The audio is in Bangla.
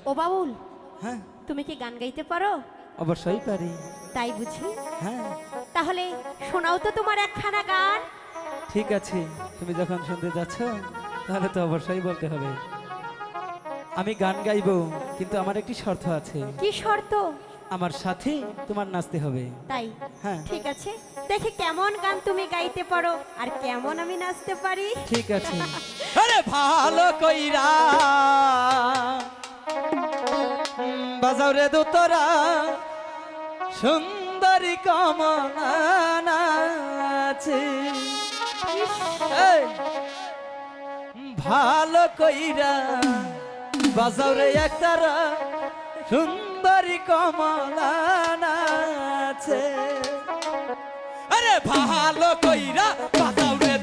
ও বাবুল, হ্যাঁ তুমি কি গান গাইতে পারো? অবশ্যই পারি। তাই বুঝি? হ্যাঁ তাহলে শোনাও তো তোমার একখানা গান। ঠিক আছে, তুমি যখন শুনতে যাচ্ছ তাহলে তো অবশ্যই বলতে হবে। আমি গান গাইবো, কিন্তু আমার একটি শর্ত আছে। কি শর্ত? আমার সাথে তোমার নাচতে হবে। তাই? হ্যাঁ ঠিক আছে, দেখি কেমন গান তুমি গাইতে পারো আর কেমন আমি নাচতে পারি। ঠিক আছে। আরে ভালো কইরা বাজাও রে দোতরা, সুন্দরী কমন আছে। এই, ভালো কইরা বাজাও রে একতারা, সুন্দরী কমন আছে। আরে ভালো কইরা বাজাও রে